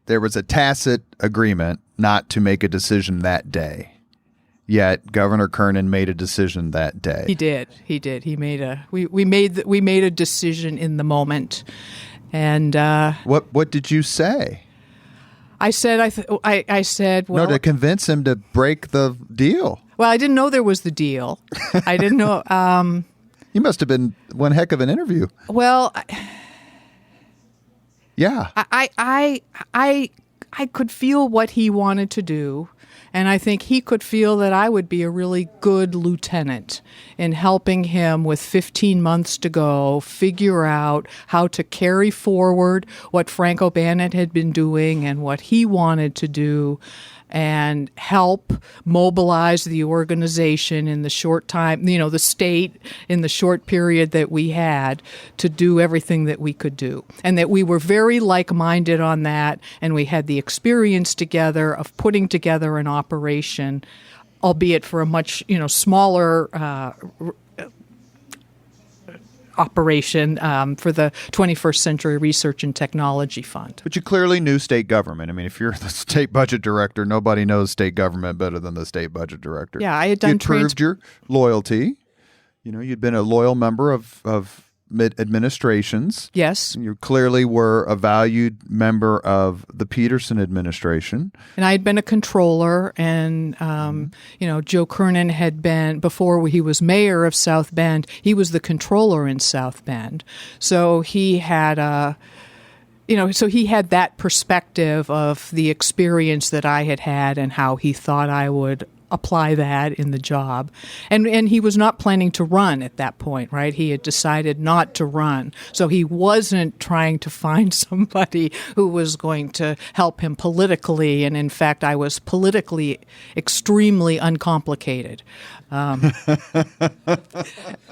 there was a tacit agreement not to make a decision that day. Yet Governor Kernan made a decision that day. He did. He made we made a decision in the moment. And what did you say? I said I said, well, no, to convince him to break the deal. Well, I didn't know there was the deal. I didn't know. You must have been one heck of an interview. Well, yeah. I could feel what he wanted to do. And I think he could feel that I would be a really good lieutenant in helping him with 15 months to go figure out how to carry forward what Frank O'Bannon had been doing and what he wanted to do, and help mobilize the organization in the short time, the state in the short period that we had to do everything that we could do. And that we were very like-minded on that, and we had the experience together of putting together an operation, albeit for a much, smaller operation for the 21st Century Research and Technology Fund. But you clearly knew state government. I mean, if you're the state budget director, nobody knows state government better than the state budget director. Yeah, I had done. You proved your loyalty. You'd been a loyal member of administrations. Yes. You clearly were a valued member of the Peterson administration. And I had been a controller, and, Joe Kernan had been, before he was mayor of South Bend, he was the controller in South Bend. So he had that perspective of the experience that I had had and how he thought I would apply that in the job. And he was not planning to run at that point, right? He had decided not to run. So he wasn't trying to find somebody who was going to help him politically. And in fact, I was politically extremely uncomplicated. And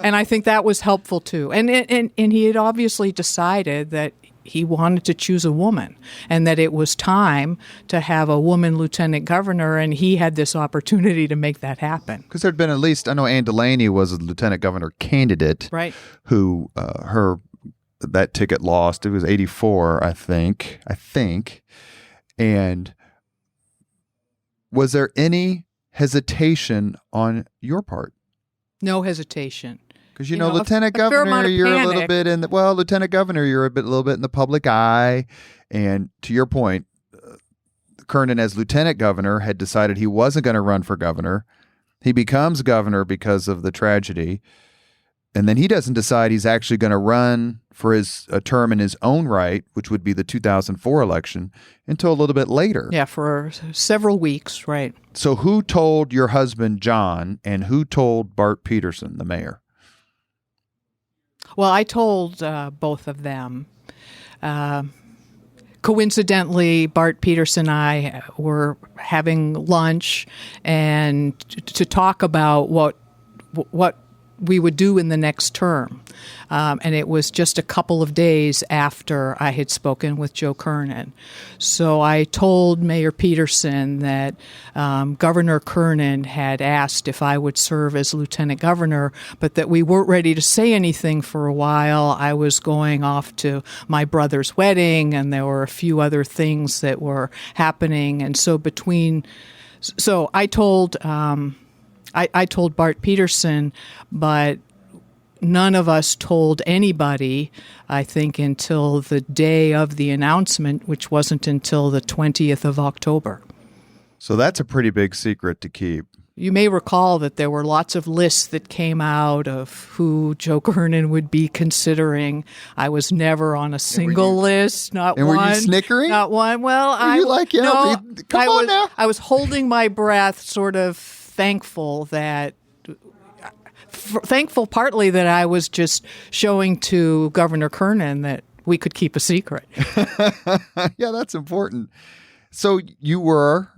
I think that was helpful too. And he had obviously decided that he wanted to choose a woman, and that it was time to have a woman lieutenant governor, and he had this opportunity to make that happen. Because there'd been at least, I know Ann Delaney was a lieutenant governor candidate, right? Who that ticket lost. It was 84, I think. And was there any hesitation on your part? No hesitation. Because, Lieutenant Governor, you're a little bit Lieutenant Governor, you're a little bit in the public eye. And to your point, Kernan, as Lieutenant Governor, had decided he wasn't going to run for governor. He becomes governor because of the tragedy. And then he doesn't decide he's actually going to run for a term in his own right, which would be the 2004 election, until a little bit later. Yeah, for several weeks, right. So who told your husband, John, and who told Bart Peterson, the mayor? Well, I told both of them. Coincidentally, Bart Peterson and I were having lunch and to talk about what we would do in the next term. And it was just a couple of days after I had spoken with Joe Crowne. So I told Mayor Peterson that Governor Crowne had asked if I would serve as lieutenant governor, but that we weren't ready to say anything for a while. I was going off to my brother's wedding, and there were a few other things that were happening. And so I told I told Bart Peterson, but none of us told anybody, I think, until the day of the announcement, which wasn't until the 20th of October. So that's a pretty big secret to keep. You may recall that there were lots of lists that came out of who Joe Crowne would be considering. I was never on a single list, not and one. And were you snickering? Not one. Well, I was holding my breath, sort of thankful partly that I was just showing to Governor Crowne that we could keep a secret. Yeah, that's important. So you were,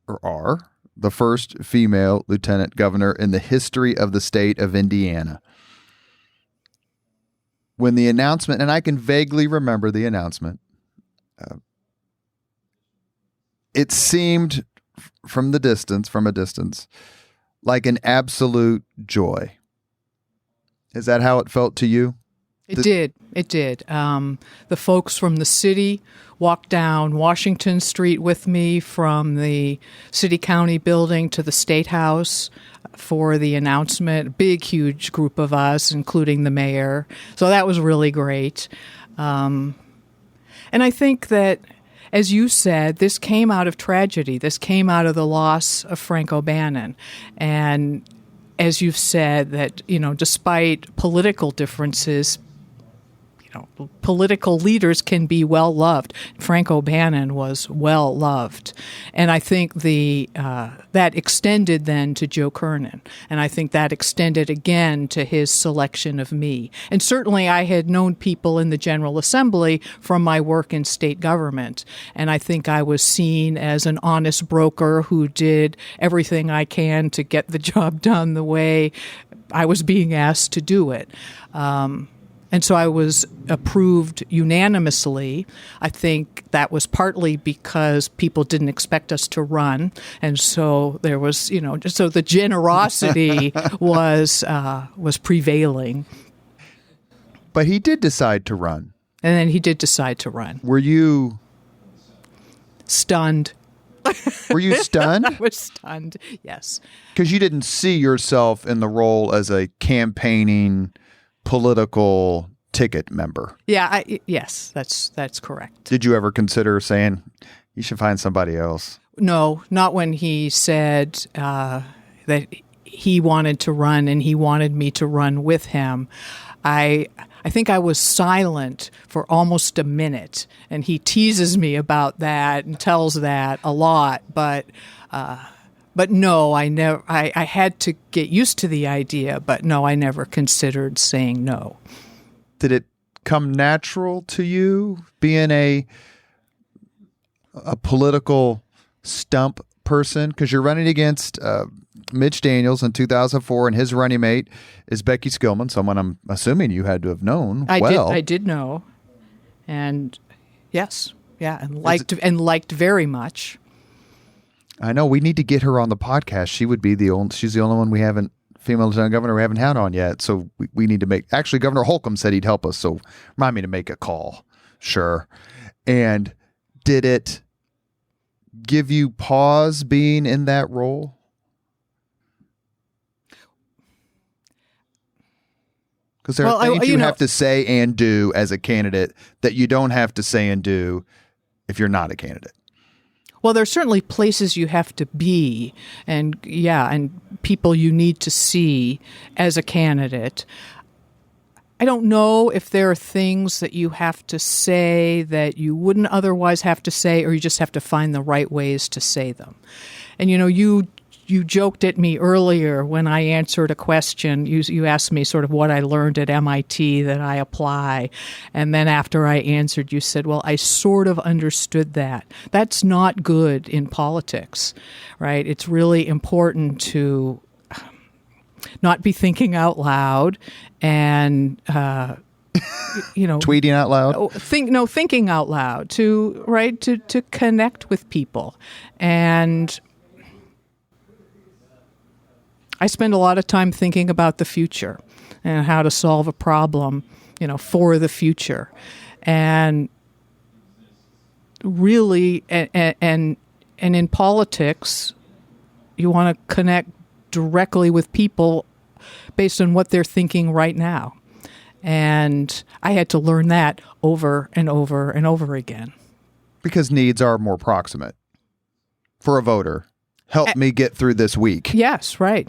or are, the first female lieutenant governor in the history of the state of Indiana. When the announcement, and I can vaguely remember the announcement, it seemed from a distance, like an absolute joy. Is that how it felt to you? It did. The folks from the city walked down Washington Street with me from the city-county building to the State House for the announcement. A big, huge group of us, including the mayor. So that was really great. And I think that, as you said, this came out of tragedy. This came out of the loss of Frank O'Bannon. And as you've said, that, despite political differences, political leaders can be well loved. Frank O'Bannon was well loved, and I think that extended then to Joe Crowne, and I think that extended again to his selection of me. And certainly, I had known people in the General Assembly from my work in state government, and I think I was seen as an honest broker who did everything I can to get the job done the way I was being asked to do it. And so I was approved unanimously. I think that was partly because people didn't expect us to run. And so there was, so the generosity was prevailing. But he did decide to run. And then he did decide to run. Were you stunned? Were you stunned? I was stunned, yes. Because you didn't see yourself in the role as a campaigning political ticket member. Yeah, yes, that's correct. Did you ever consider saying, you should find somebody else? No, not when he said that he wanted to run and he wanted me to run with him. I think I was silent for almost a minute, and he teases me about that and tells that a lot, but no, I never. I had to get used to the idea, but no, I never considered saying no. Did it come natural to you being a political stump person? Because you're running against Mitch Daniels in 2004, and his running mate is Becky Skillman, someone I'm assuming you had to have known well. I did know, and yes, yeah, and liked very much. I know we need to get her on the podcast. She's the only one we haven't, female lieutenant governor we haven't had on yet. So we need to actually Governor Holcomb said he'd help us. So remind me to make a call. Sure. And did it give you pause being in that role? Because there are things you have to say and do as a candidate that you don't have to say and do if you're not a candidate. Well, there's certainly places you have to be, and people you need to see as a candidate. I don't know if there are things that you have to say that you wouldn't otherwise have to say, or you just have to find the right ways to say them. And you joked at me earlier when I answered a question. You asked me sort of what I learned at MIT that I apply. And then after I answered, you said, well, I sort of understood that. That's not good in politics, right? It's really important to not be thinking out loud and Tweeting out loud. Thinking out loud to connect with people. And I spend a lot of time thinking about the future and how to solve a problem, for the future. And really, and in politics, you want to connect directly with people based on what they're thinking right now. And I had to learn that over and over and over again. Because needs are more proximate for a voter. Help me get through this week. Yes, right.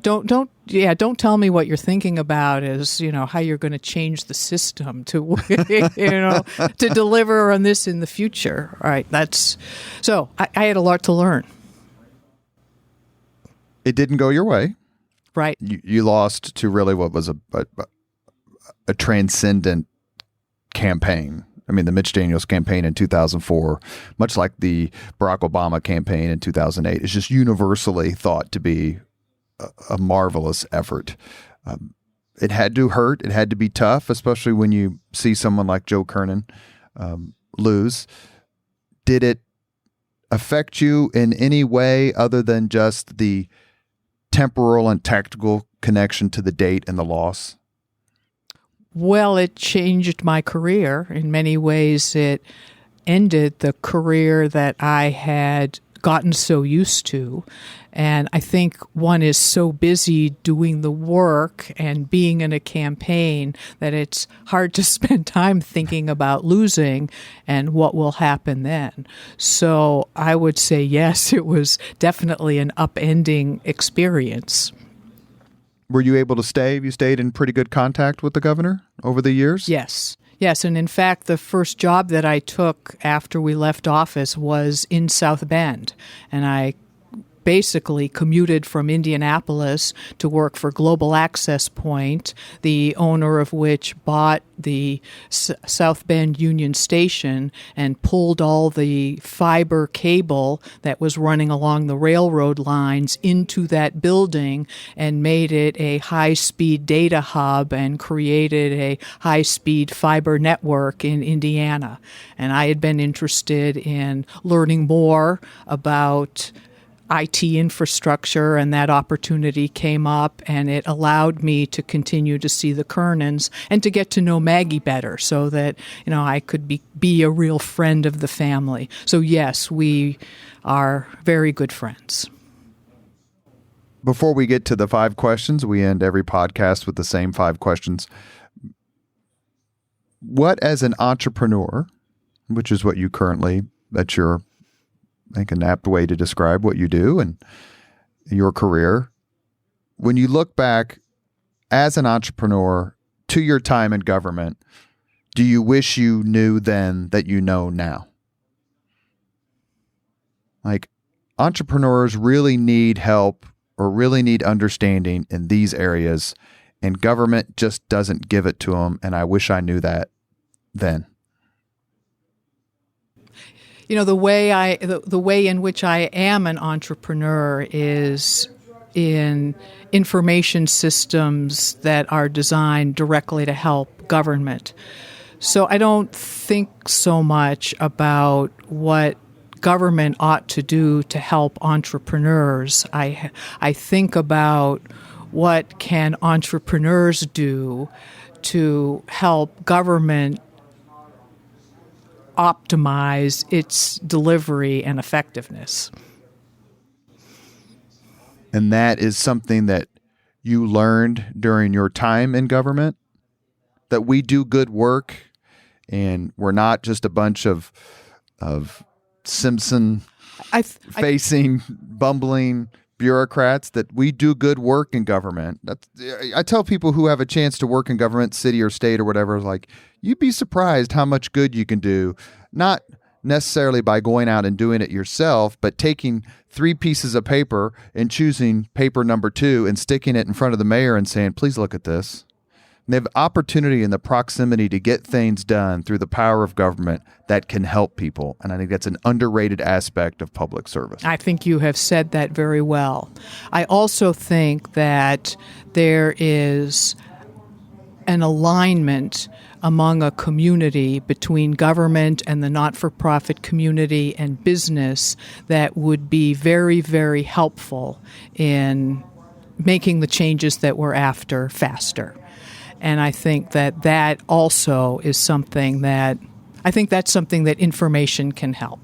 Don't tell me what you're thinking about is, how you're going to change the system to, to deliver on this in the future. All right. So I had a lot to learn. It didn't go your way. Right. You lost to really what was a transcendent campaign. I mean, the Mitch Daniels campaign in 2004, much like the Barack Obama campaign in 2008, is just universally thought to be a marvelous effort. It had to hurt. It had to be tough, especially when you see someone like Joe Kernan lose. Did it affect you in any way other than just the temporal and tactical connection to the date and the loss? Well, it changed my career. In many ways, it ended the career that I had gotten so used to. And I think one is so busy doing the work and being in a campaign that it's hard to spend time thinking about losing and what will happen then. So I would say, yes, it was definitely an upending experience. Were you able to stay? Have you stayed in pretty good contact with the governor over the years? Yes. And in fact, the first job that I took after we left office was in South Bend. And I basically commuted from Indianapolis to work for Global Access Point, the owner of which bought the South Bend Union Station and pulled all the fiber cable that was running along the railroad lines into that building and made it a high-speed data hub and created a high-speed fiber network in Indiana. And I had been interested in learning more about IT infrastructure, and that opportunity came up, and it allowed me to continue to see the Kernans and to get to know Maggie better so that, I could be a real friend of the family. So yes, we are very good friends. Before we get to the 5 questions, we end every podcast with the same 5 questions. What, as an entrepreneur, which is what you currently, that's your, I think, an apt way to describe what you do and your career. When you look back as an entrepreneur to your time in government, do you wish you knew then that you know now? Like, entrepreneurs really need help or really need understanding in these areas, and government just doesn't give it to them, and I wish I knew that then. The way in which I am an entrepreneur is in information systems that are designed directly to help government. So I don't think so much about what government ought to do to help entrepreneurs. I think about what can entrepreneurs do to help government optimize its delivery and effectiveness. And that is something that you learned during your time in government? That we do good work and we're not just a bunch of Simpson-facing, bumbling bureaucrats, that we do good work in government. I tell people who have a chance to work in government, city or state or whatever, like, you'd be surprised how much good you can do, not necessarily by going out and doing it yourself, but taking 3 pieces of paper and choosing paper number 2 and sticking it in front of the mayor and saying, please look at this. They have opportunity in the proximity to get things done through the power of government that can help people. And I think that's an underrated aspect of public service. I think you have said that very well. I also think that there is an alignment among a community between government and the not-for-profit community and business that would be very, very helpful in making the changes that we're after faster. And I think that that also is something that information can help.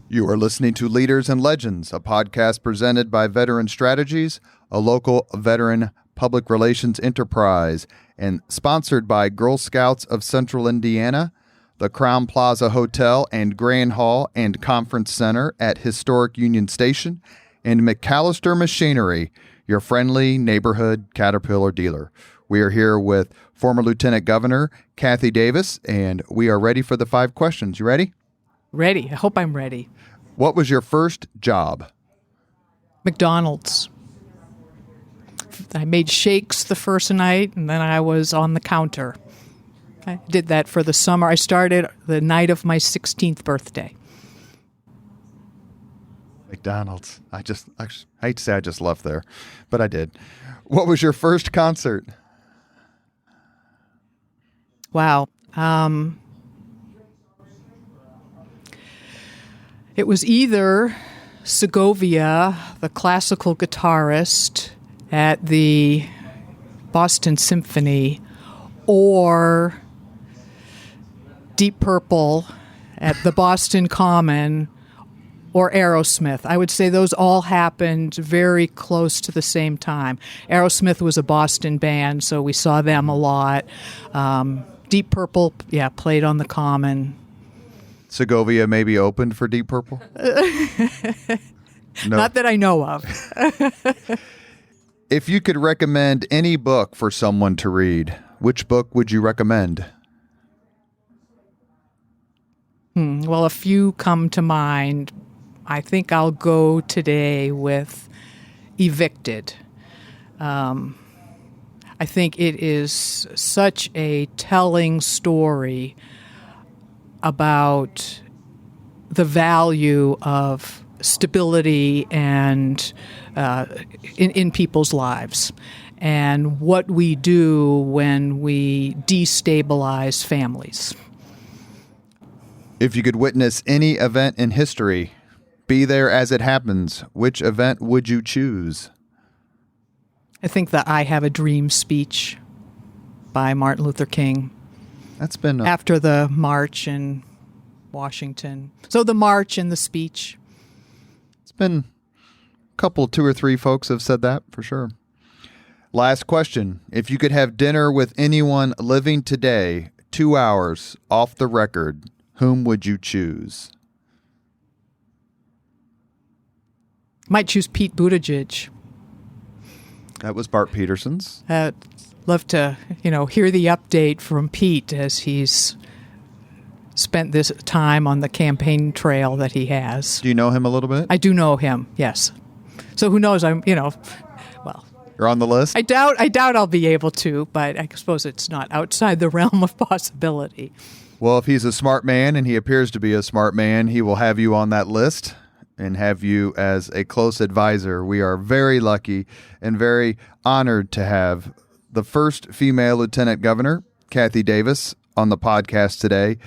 You are listening to Leaders and Legends, a podcast presented by Veteran Strategies, a local veteran public relations enterprise, and sponsored by Girl Scouts of Central Indiana, the Crowne Plaza Hotel and Grand Hall and Conference Center at Historic Union Station, and MacAllister Machinery, your friendly neighborhood Caterpillar dealer. We are here with former Lieutenant Governor Kathy Davis, and we are ready for the 5 questions. You ready? Ready. I hope I'm ready. What was your first job? McDonald's. I made shakes the first night, and then I was on the counter. I did that for the summer. I started the night of my 16th birthday. McDonald's. I hate to say I just left there, but I did. What was your first concert? Wow. It was either Segovia, the classical guitarist at the Boston Symphony, or Deep Purple at the Boston Common, or Aerosmith. I would say those all happened very close to the same time. Aerosmith was a Boston band, so we saw them a lot. Deep Purple, played on the Common. Segovia maybe opened for Deep Purple? No. Not that I know of. If you could recommend any book for someone to read, which book would you recommend? Well, a few come to mind. I think I'll go today with Evicted. I think it is such a telling story about the value of stability and in people's lives, and what we do when we destabilize families. If you could witness any event in history, be there as it happens, which event would you choose? I think the I Have a Dream speech by Martin Luther King. That's been after the march in Washington. So the march and the speech. It's been a couple, 2 or 3 folks have said that for sure. Last question. If you could have dinner with anyone living today, 2 hours off the record, whom would you choose? Might choose Pete Buttigieg. That was Bart Peterson's. Love to, hear the update from Pete as he's spent this time on the campaign trail that he has. Do you know him a little bit? I do know him, yes. So who knows? Well, you're on the list? I doubt I'll be able to, but I suppose it's not outside the realm of possibility. Well, if he's a smart man, and he appears to be a smart man, he will have you on that list and have you as a close advisor. We are very lucky and very honored to have the first female lieutenant governor, Kathy Davis, on the podcast today.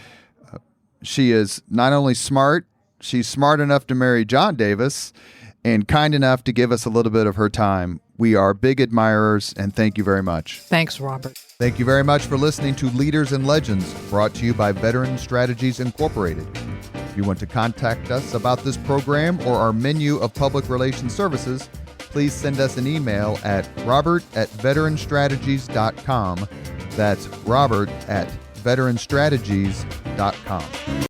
She is not only smart, she's smart enough to marry John Davis and kind enough to give us a little bit of her time. We are big admirers, and thank you very much. Thanks, Robert. Thank you very much for listening to Leaders and Legends, brought to you by Veteran Strategies Incorporated. If you want to contact us about this program or our menu of public relations services, please send us an email at robert@veteranstrategies.com. That's robert@veteranstrategies.com.